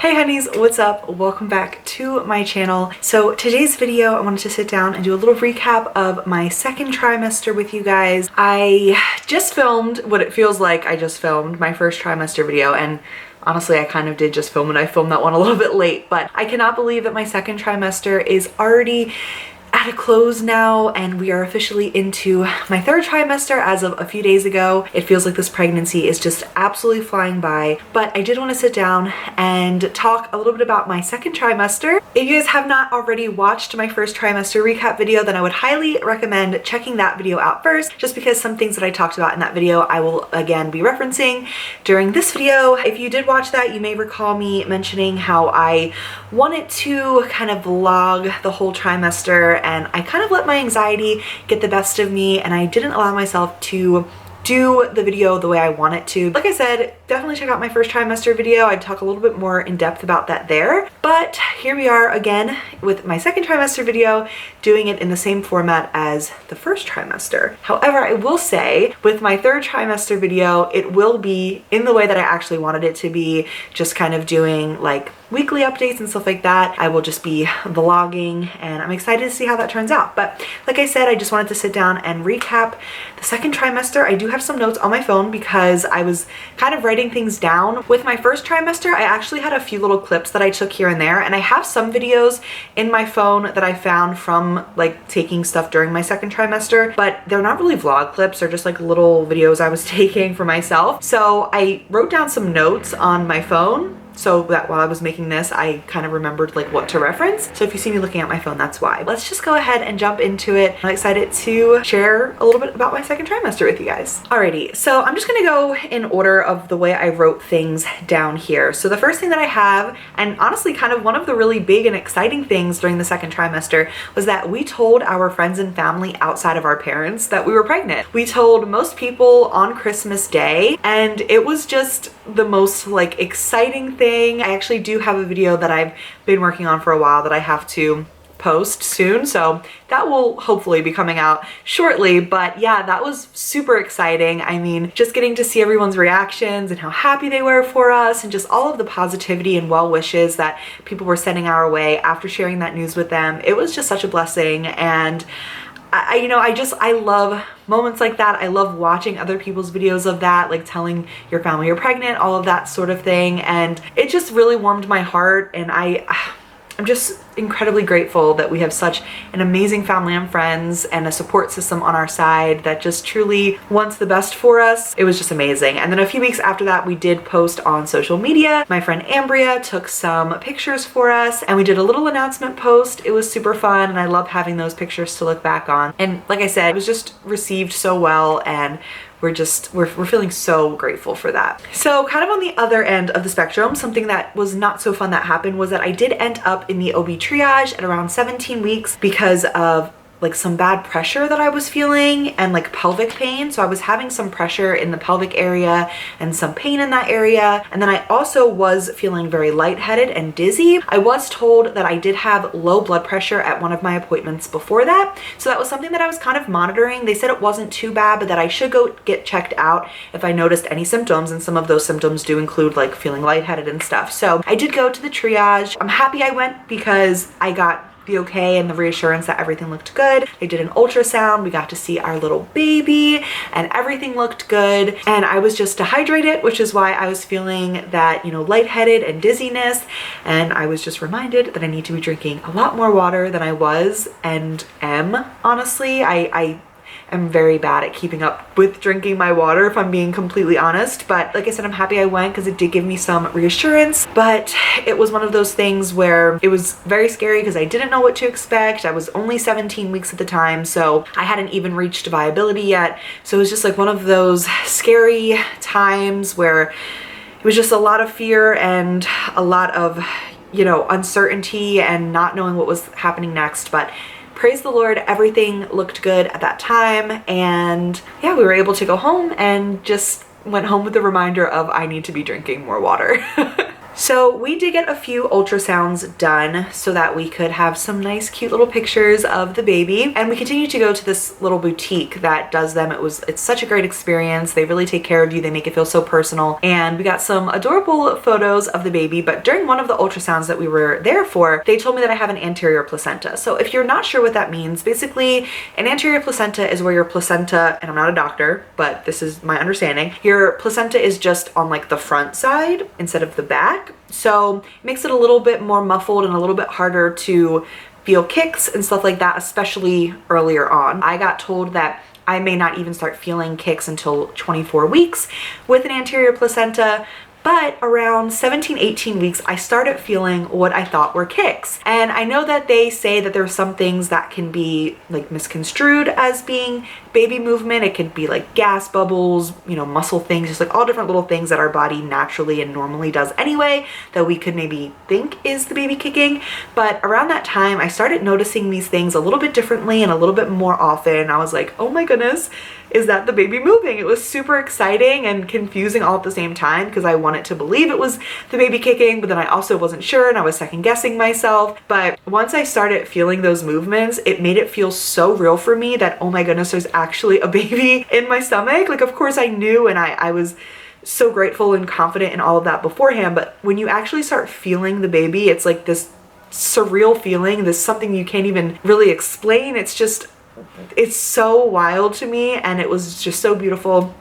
Hey honeys, what's up? Welcome back to my channel. So today's video, I wanted to sit down and do a little recap of my second trimester with you guys. I just filmed what it feels like I just filmed my first trimester video, and honestly, I kind of did just film it. I filmed that one a little bit late, but I cannot believe that my second trimester is already at a close now, and we are officially into my third trimester as of a few days ago. It feels like this pregnancy is just absolutely flying by, but I did want to sit down and talk a little bit about my second trimester. If you guys have not already watched my first trimester recap video, then I would highly recommend checking that video out first, just because some things that I talked about in that video I will again be referencing during this video. If you did watch that, you may recall me mentioning how I wanted to kind of vlog the whole trimester, and I kind of let my anxiety get the best of me, and I didn't allow myself to do the video the way I want it to. Like I said, definitely check out my first trimester video. I'd talk a little bit more in depth about that there. But here we are again with my second trimester video, doing it in the same format as the first trimester. However, I will say with my third trimester video, it will be in the way that I actually wanted it to be, just kind of doing like weekly updates and stuff like that. I will just be vlogging, and I'm excited to see how that turns out. But like I said, I just wanted to sit down and recap the second trimester. I do have some notes on my phone because I was kind of writing things down. With my first trimester, I actually had a few little clips that I took here and there, and I have some videos in my phone that I found from like taking stuff during my second trimester, but they're not really vlog clips. They're just like little videos I was taking for myself. So I wrote down some notes on my phone so that while I was making this, I kind of remembered like what to reference. So if you see me looking at my phone, that's why. Let's just go ahead and jump into it. I'm excited to share a little bit about my second trimester with you guys. Alrighty, so I'm just gonna go in order of the way I wrote things down here. So the first thing that I have, and honestly kind of one of the really big and exciting things during the second trimester, was that we told our friends and family outside of our parents that we were pregnant. We told most people on Christmas Day, and it was just the most like exciting thing. I actually do have a video that I've been working on for a while that I have to post soon, so that will hopefully be coming out shortly. But yeah, that was super exciting. I mean, just getting to see everyone's reactions and how happy they were for us, and just all of the positivity and well wishes that people were sending our way after sharing that news with them. It was just such a blessing, and I love moments like that. I love watching other people's videos of that, like telling your family you're pregnant, all of that sort of thing. And it just really warmed my heart, and I'm just incredibly grateful that we have such an amazing family and friends and a support system on our side that just truly wants the best for us. It was just amazing. And then a few weeks after that, we did post on social media. My friend Ambria took some pictures for us, and we did a little announcement post. It was super fun, and I love having those pictures to look back on. And like I said, it was just received so well, and we're feeling so grateful for that. So kind of on the other end of the spectrum, something that was not so fun that happened was that I did end up in the OB triage at around 17 weeks because of like some bad pressure that I was feeling and like pelvic pain. So I was having some pressure in the pelvic area and some pain in that area. And then I also was feeling very lightheaded and dizzy. I was told that I did have low blood pressure at one of my appointments before that. So that was something that I was kind of monitoring. They said it wasn't too bad, but that I should go get checked out if I noticed any symptoms. And some of those symptoms do include like feeling lightheaded and stuff. So I did go to the triage. I'm happy I went because I got the okay and the reassurance that everything looked good. They did an ultrasound. We got to see our little baby, and everything looked good. And I was just dehydrated, which is why I was feeling that, lightheaded and dizziness. And I was just reminded that I need to be drinking a lot more water than I was and am. Honestly, I am very bad at keeping up with drinking my water, if I'm being completely honest. But like I said, I'm happy I went because it did give me some reassurance. But it was one of those things where it was very scary because I didn't know what to expect. I was only 17 weeks at the time, so I hadn't even reached viability yet. So it was just like one of those scary times where it was just a lot of fear and a lot of, uncertainty and not knowing what was happening next. But praise the Lord, everything looked good at that time, and yeah, we were able to go home and just went home with the reminder of I need to be drinking more water. So we did get a few ultrasounds done so that we could have some nice cute little pictures of the baby, and we continue to go to this little boutique that does them. It's such a great experience. They really take care of you. They make it feel so personal, and we got some adorable photos of the baby. But during one of the ultrasounds that we were there for, they told me that I have an anterior placenta. So if you're not sure what that means, basically an anterior placenta is where your placenta, and I'm not a doctor, but this is my understanding, your placenta is just on like the front side instead of the back. So it makes it a little bit more muffled and a little bit harder to feel kicks and stuff like that, especially earlier on. I got told that I may not even start feeling kicks until 24 weeks with an anterior placenta, but around 17, 18 weeks, I started feeling what I thought were kicks. And I know that they say that there's some things that can be like misconstrued as being baby movement. It could be like gas bubbles, you know, muscle things, just like all different little things that our body naturally and normally does anyway, that we could maybe think is the baby kicking. But around that time, I started noticing these things a little bit differently and a little bit more often. I was like, oh my goodness, is that the baby moving? It was super exciting and confusing all at the same time because I wanted to believe it was the baby kicking, but then I also wasn't sure and I was second guessing myself. But once I started feeling those movements, it made it feel so real for me that, oh my goodness, there's actually a baby in my stomach. Like, of course I knew, and I was so grateful and confident in all of that beforehand, but when you actually start feeling the baby, it's like this surreal feeling, this something you can't even really explain. It's so wild to me, and it was just so beautiful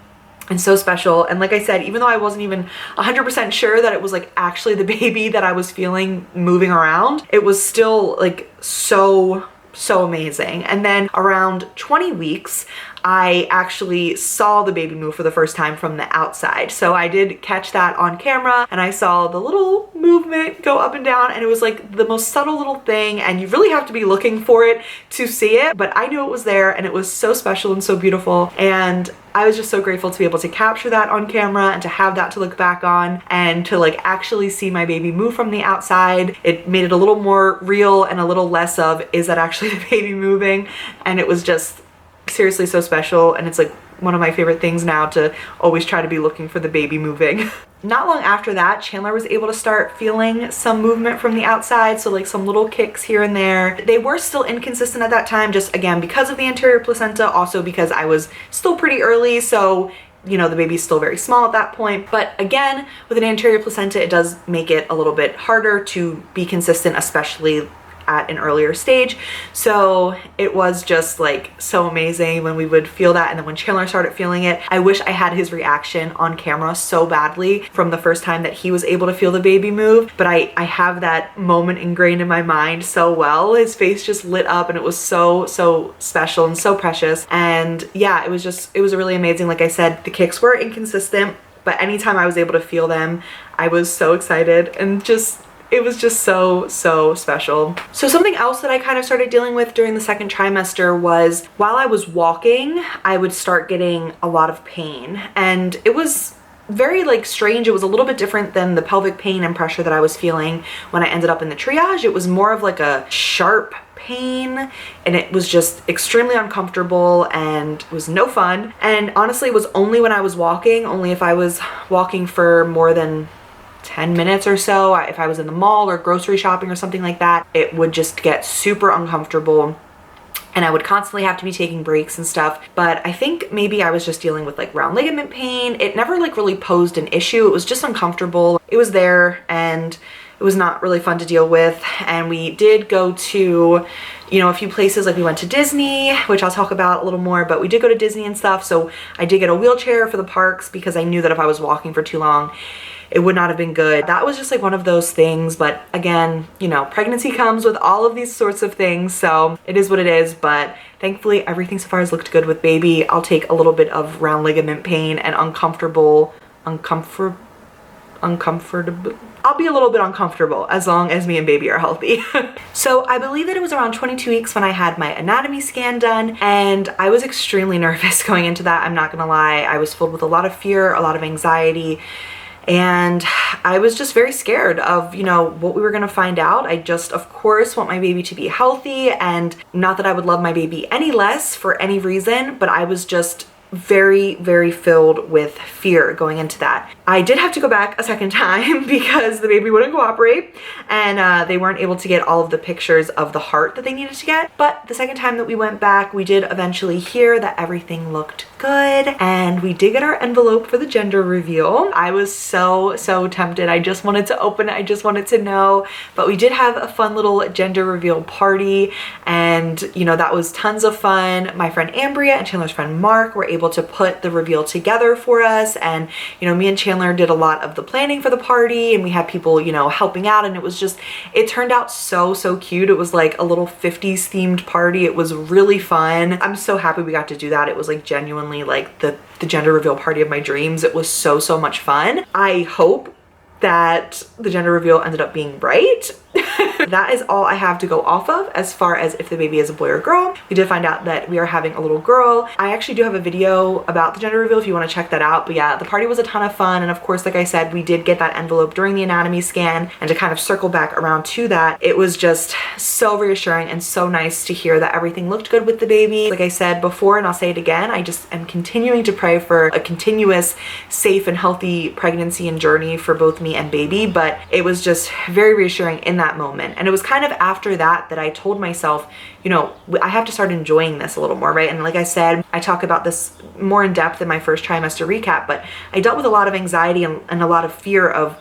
and so special. And like I said, even though I wasn't even 100% sure that it was like actually the baby that I was feeling moving around, it was still like so amazing. And then around 20 weeks, I actually saw the baby move for the first time from the outside. So I did catch that on camera, and I saw the little movement go up and down, and it was like the most subtle little thing, and you really have to be looking for it to see it, but I knew it was there, and it was so special and so beautiful. And I was just so grateful to be able to capture that on camera and to have that to look back on and to like actually see my baby move from the outside. It made it a little more real and a little less of, is that actually the baby moving? And it was just seriously so special, and it's like one of my favorite things now to always try to be looking for the baby moving. Not long after that, Chandler was able to start feeling some movement from the outside, so like some little kicks here and there. They were still inconsistent at that time, just again because of the anterior placenta, also because I was still pretty early, so you know, the baby's still very small at that point. But again, with an anterior placenta, it does make it a little bit harder to be consistent, especially at an earlier stage. So it was just like so amazing when we would feel that. And then when Chandler started feeling it, I wish I had his reaction on camera so badly from the first time that he was able to feel the baby move. But I have that moment ingrained in my mind so well. His face just lit up, and it was so special and so precious. And yeah, it was really amazing. Like I said, the kicks were inconsistent, but anytime I was able to feel them, I was so excited, and it was just so special. So something else that I kind of started dealing with during the second trimester was while I was walking, I would start getting a lot of pain, and it was very like strange. It was a little bit different than the pelvic pain and pressure that I was feeling when I ended up in the triage. It was more of like a sharp pain, and it was just extremely uncomfortable and was no fun. And honestly, it was only when I was walking, only if I was walking for more than 10 minutes or so. If I was in the mall or grocery shopping or something like that, it would just get super uncomfortable, and I would constantly have to be taking breaks and stuff. But I think maybe I was just dealing with like round ligament pain. It never like really posed an issue. It was just uncomfortable. It was there, and it was not really fun to deal with. And we did go to, you know, a few places. Like we went to Disney, which I'll talk about a little more, but we did go to Disney and stuff. So I did get a wheelchair for the parks because I knew that if I was walking for too long, it would not have been good. That was just like one of those things. But again, you know, pregnancy comes with all of these sorts of things, so it is what it is. But thankfully everything so far has looked good with baby. I'll take a little bit of round ligament pain and uncomfortable. I'll be a little bit uncomfortable as long as me and baby are healthy. So I believe that it was around 22 weeks when I had my anatomy scan done, and I was extremely nervous going into that. I'm not gonna lie. I was filled with a lot of fear, a lot of anxiety, and I was just very scared of, you know, what we were gonna find out. I just, of course, want my baby to be healthy, and not that I would love my baby any less for any reason, but I was just very, very filled with fear going into that. I did have to go back a second time because the baby wouldn't cooperate, and they weren't able to get all of the pictures of the heart that they needed to get. But the second time that we went back, we did eventually hear that everything looked good, and we did get our envelope for the gender reveal. I was so tempted. I just wanted to open it. I just wanted to know. But we did have a fun little gender reveal party, and you know, that was tons of fun. My friend Ambria and Chandler's friend Mark were able to put the reveal together for us, and you know, me and Chandler did a lot of the planning for the party, and we had people, you know, helping out, and it was just, it turned out so cute. It was like a little 50s themed party. It was really fun. I'm so happy we got to do that. It was like genuinely like the gender reveal party of my dreams. It was so much fun. I hope that the gender reveal ended up being right. That is all I have to go off of as far as if the baby is a boy or girl. We did find out that we are having a little girl. I actually do have a video about the gender reveal if you want to check that out. But yeah, the party was a ton of fun, and of course, like I said, we did get that envelope during the anatomy scan, and to kind of circle back around to that, it was just so reassuring and so nice to hear that everything looked good with the baby. Like I said before, and I'll say it again, I just am continuing to pray for a continuous, safe and healthy pregnancy and journey for both me and baby, but it was just very reassuring in that moment. And it was kind of after that that I told myself, you know, I have to start enjoying this a little more, right? And like I said, I talk about this more in depth in my first trimester recap, but I dealt with a lot of anxiety and a lot of fear of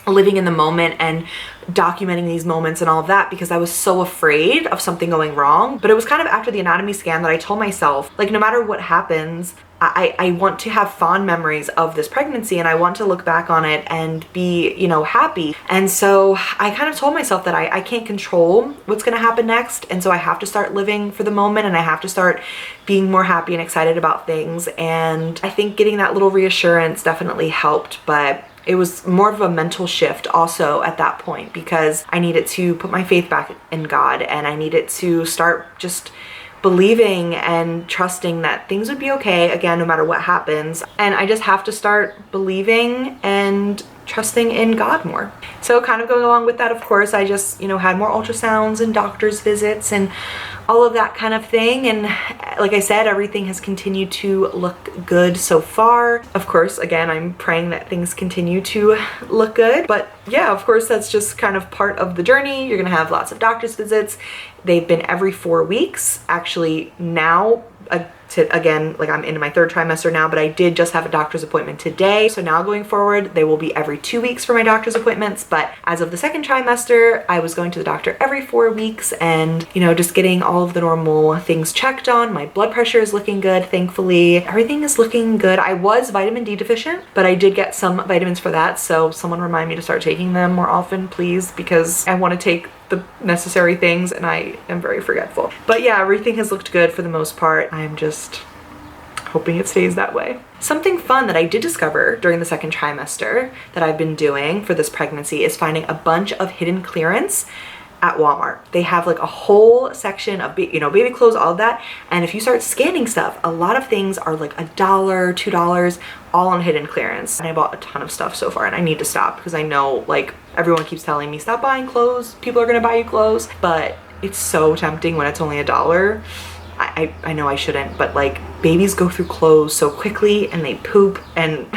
living in the moment and documenting these moments and all of that because I was so afraid of something going wrong. But it was kind of after the anatomy scan that I told myself, like, no matter what happens, I want to have fond memories of this pregnancy, and I want to look back on it and be, you know, happy. And so I kind of told myself that I can't control what's going to happen next, and so I have to start living for the moment, and I have to start being more happy and excited about things. And I think getting that little reassurance definitely helped, but it was more of a mental shift also at that point because I needed to put my faith back in God, and I needed to start just believing and trusting that things would be okay, again, no matter what happens. And I just have to start believing and trusting in God more. So kind of going along with that, of course, I just, you know, had more ultrasounds and doctor's visits and all of that kind of thing. And like I said, everything has continued to look good so far. Of course, again, I'm praying that things continue to look good. But yeah, of course, that's just kind of part of the journey. You're gonna have lots of doctor's visits. They've been every 4 weeks. Actually, now, again, like I'm into my 3rd trimester now, but I did just have a doctor's appointment today. So now going forward, they will be every 2 weeks for my doctor's appointments. But as of the 2nd trimester, I was going to the doctor every 4 weeks and, you know, just getting all of the normal things checked on. My blood pressure is looking good, thankfully. Everything is looking good. I was vitamin D deficient, but I did get some vitamins for that. So someone remind me to start taking them more often, please, because I want to take the necessary things and I am very forgetful. But yeah, everything has looked good for the most part. I'm just hoping it stays that way. Something fun that I did discover during the 2nd trimester that I've been doing for this pregnancy is finding a bunch of hidden clearance at Walmart. They have like a whole section of, you know, baby clothes, all of that. And if you start scanning stuff, a lot of things are like $1, $2, all on hidden clearance. And I bought a ton of stuff so far, and I need to stop because I know, like, everyone keeps telling me, stop buying clothes. People are gonna buy you clothes. But it's so tempting when it's only $1. I know I shouldn't, but like, babies go through clothes so quickly and they poop and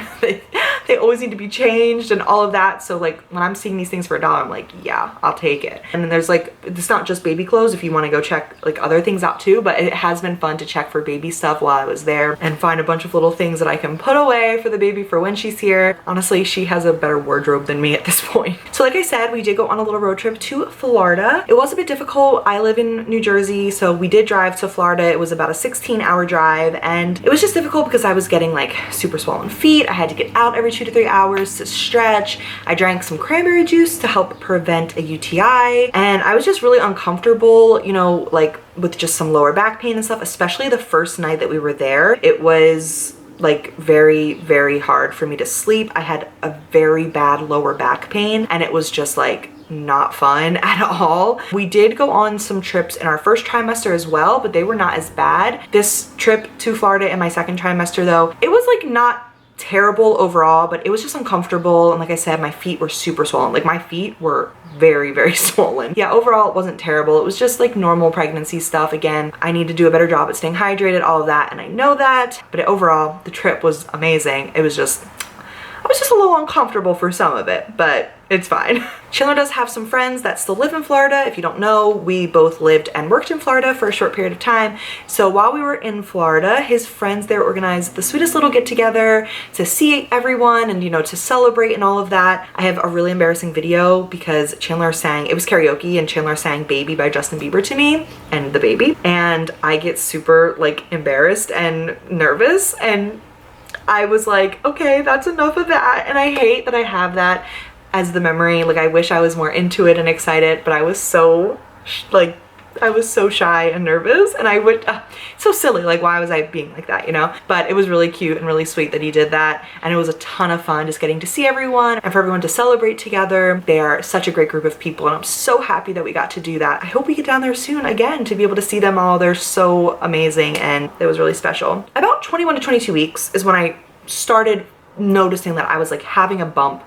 they always need to be changed and all of that. So like when I'm seeing these things for $1, I'm like, yeah, I'll take it. And then there's like, it's not just baby clothes if you want to go check like other things out too, but it has been fun to check for baby stuff while I was there and find a bunch of little things that I can put away for the baby for when she's here. Honestly, she has a better wardrobe than me at this point. So like I said, we did go on a little road trip to Florida. It was a bit difficult. I live in New Jersey, so we did drive to Florida. It was about a 16-hour drive, and it was just difficult because I was getting like super swollen feet. I had to get out every 2 to 3 hours to stretch. I drank some cranberry juice to help prevent a UTI, and I was just really uncomfortable, you know, like with just some lower back pain and stuff, especially the first night that we were there. It was like very hard for me to sleep. I had a very bad lower back pain, and it was just like not fun at all. We did go on some trips in our first trimester as well, but they were not as bad. This trip to Florida in my second trimester though, it was like not terrible overall, but it was just uncomfortable. And like I said, my feet were super swollen. Like my feet were very, very swollen. Yeah, overall it wasn't terrible. It was just like normal pregnancy stuff. Again, I need to do a better job at staying hydrated, all of that, and I know that. But overall, the trip was amazing. I was just a little uncomfortable for some of it, but it's fine. Chandler does have some friends that still live in Florida. If you don't know, we both lived and worked in Florida for a short period of time. So while we were in Florida, his friends there organized the sweetest little get together to see everyone and, you know, to celebrate and all of that. I have a really embarrassing video because Chandler sang, it was karaoke, and Chandler sang Baby by Justin Bieber to me and the baby. And I get super like embarrassed and nervous, and I was like, okay, that's enough of that. And I hate that I have that as the memory. Like, I wish I was more into it and excited, but I was so like, I was so shy and nervous, and I would, so silly, like why was I being like that, you know? But it was really cute and really sweet that he did that, and it was a ton of fun just getting to see everyone and for everyone to celebrate together. They are such a great group of people, and I'm so happy that we got to do that. I hope we get down there soon again to be able to see them all. They're so amazing, and it was really special. About 21 to 22 weeks is when I started noticing that I was like having a bump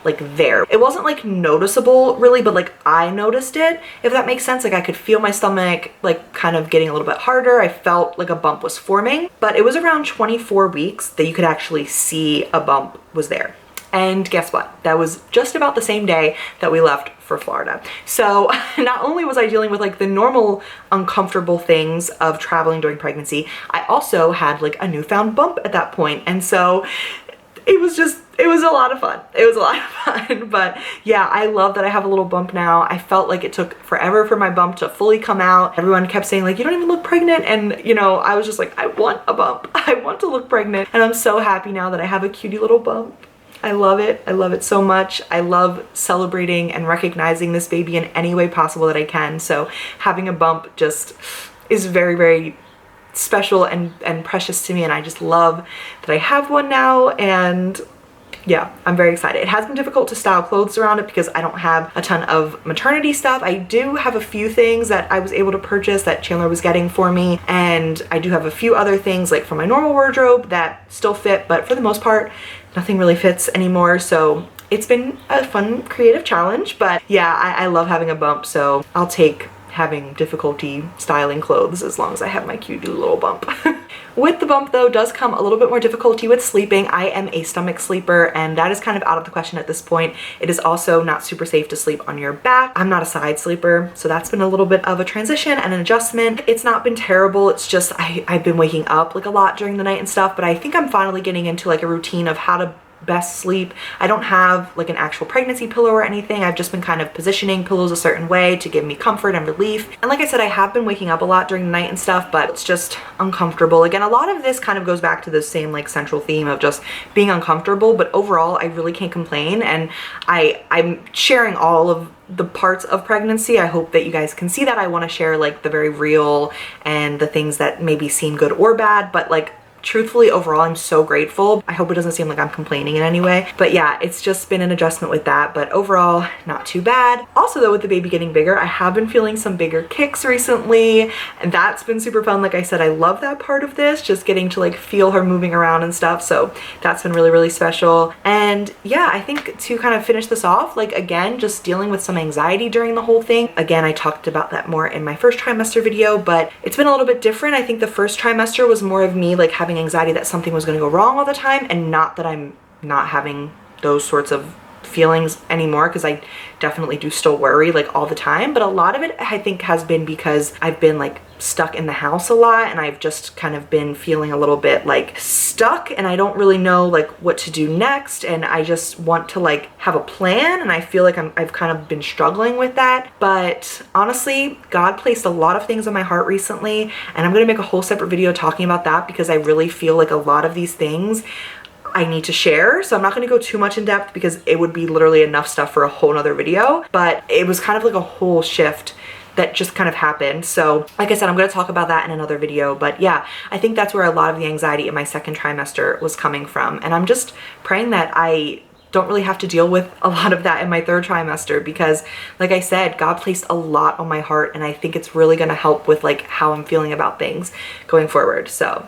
like there. It wasn't like noticeable really, but like I noticed it, if that makes sense. Like I could feel my stomach like kind of getting a little bit harder. I felt like a bump was forming, but it was around 24 weeks that you could actually see a bump was there. And guess what? That was just about the same day that we left for Florida. So not only was I dealing with like the normal uncomfortable things of traveling during pregnancy, I also had like a newfound bump at that point. And so it was a lot of fun. It was a lot of fun. But yeah, I love that I have a little bump now. I felt like it took forever for my bump to fully come out. Everyone kept saying like, you don't even look pregnant. And you know, I was just like, I want a bump. I want to look pregnant. And I'm so happy now that I have a cutie little bump. I love it. I love it so much. I love celebrating and recognizing this baby in any way possible that I can. So having a bump just is very, very special and precious to me, and I just love that I have one now. And yeah, I'm very excited. It has been difficult to style clothes around it because I don't have a ton of maternity stuff. I do have a few things that I was able to purchase that Chandler was getting for me, and I do have a few other things like from my normal wardrobe that still fit, but for the most part nothing really fits anymore. So it's been a fun creative challenge, but yeah, I love having a bump, so I'll take having difficulty styling clothes as long as I have my cute little bump. With the bump though does come a little bit more difficulty with sleeping. I am a stomach sleeper, and that is kind of out of the question at this point. It is also not super safe to sleep on your back. I'm not a side sleeper, so that's been a little bit of a transition and an adjustment. It's not been terrible. It's just I've been waking up like a lot during the night and stuff, but I think I'm finally getting into like a routine of how to best sleep. I don't have like an actual pregnancy pillow or anything. I've just been kind of positioning pillows a certain way to give me comfort and relief. And like I said, I have been waking up a lot during the night and stuff, but it's just uncomfortable. Again, a lot of this kind of goes back to the same like central theme of just being uncomfortable, but overall I really can't complain. And I'm sharing all of the parts of pregnancy. I hope that you guys can see that. I want to share like the very real and the things that maybe seem good or bad, but like truthfully, overall, I'm so grateful. I hope it doesn't seem like I'm complaining in any way, but yeah, it's just been an adjustment with that, but overall, not too bad. Also though, with the baby getting bigger, I have been feeling some bigger kicks recently, and that's been super fun. Like I said, I love that part of this, just getting to like feel her moving around and stuff, so that's been really, really special. And yeah, I think to kind of finish this off, like again, just dealing with some anxiety during the whole thing. Again, I talked about that more in my first trimester video, but it's been a little bit different. I think the first trimester was more of me like having anxiety that something was going to go wrong all the time, and not that I'm not having those sorts of feelings anymore, because I definitely do still worry like all the time, but a lot of it I think has been because I've been like stuck in the house a lot, and I've just kind of been feeling a little bit like stuck, and I don't really know like what to do next, and I just want to like have a plan, and I feel like I've kind of been struggling with that. But honestly, God placed a lot of things on my heart recently, and I'm gonna make a whole separate video talking about that, because I really feel like a lot of these things I need to share. So I'm not going to go too much in depth because it would be literally enough stuff for a whole nother video, but it was kind of like a whole shift that just kind of happened. So like I said, I'm going to talk about that in another video, but yeah, I think that's where a lot of the anxiety in my second trimester was coming from. And I'm just praying that I don't really have to deal with a lot of that in my third trimester, because like I said, God placed a lot on my heart, and I think it's really going to help with like how I'm feeling about things going forward. So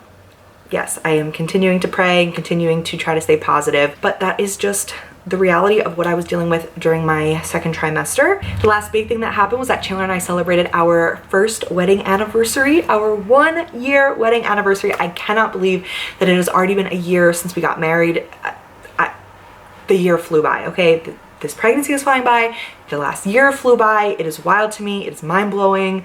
yes, I am continuing to pray and continuing to try to stay positive, but that is just the reality of what I was dealing with during my second trimester. The last big thing that happened was that Chandler and I celebrated our first wedding anniversary, our 1 year wedding anniversary. I cannot believe that it has already been a year since we got married. The year flew by, okay? This pregnancy is flying by. The last year flew by. It is wild to me. It is mind-blowing.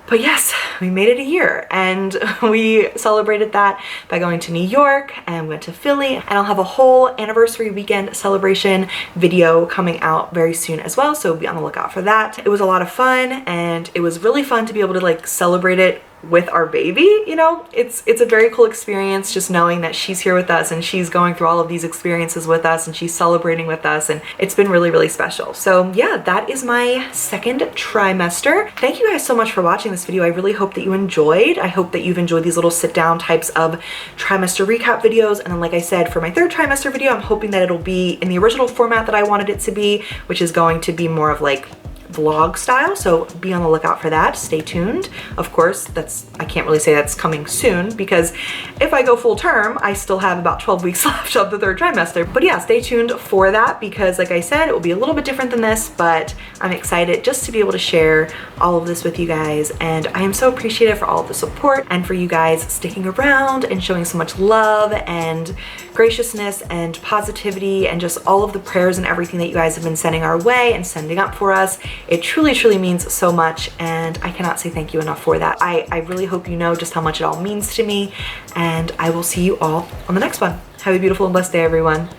But yes, we made it a year, and we celebrated that by going to New York and went to Philly, and I'll have a whole anniversary weekend celebration video coming out very soon as well, so be on the lookout for that. It was a lot of fun, and it was really fun to be able to like celebrate it with our baby, you know? It's a very cool experience just knowing that she's here with us and she's going through all of these experiences with us and she's celebrating with us, and it's been really, really special. So yeah, that is my second trimester. Thank you guys so much for watching this video. I really hope that you enjoyed. I hope that you've enjoyed these little sit down types of trimester recap videos. And then like I said, for my third trimester video, I'm hoping that it'll be in the original format that I wanted it to be, which is going to be more of like vlog style, so be on the lookout for that. Stay tuned. Of course, I can't really say that's coming soon, because if I go full term, I still have about 12 weeks left of the third trimester. But yeah, stay tuned for that, because like I said, it will be a little bit different than this, but I'm excited just to be able to share all of this with you guys, and I am so appreciative for all of the support and for you guys sticking around and showing so much love and graciousness and positivity and just all of the prayers and everything that you guys have been sending our way and sending up for us. It truly, truly means so much, and I cannot say thank you enough for that. I really hope you know just how much it all means to me, and I will see you all on the next one. Have a beautiful and blessed day, everyone.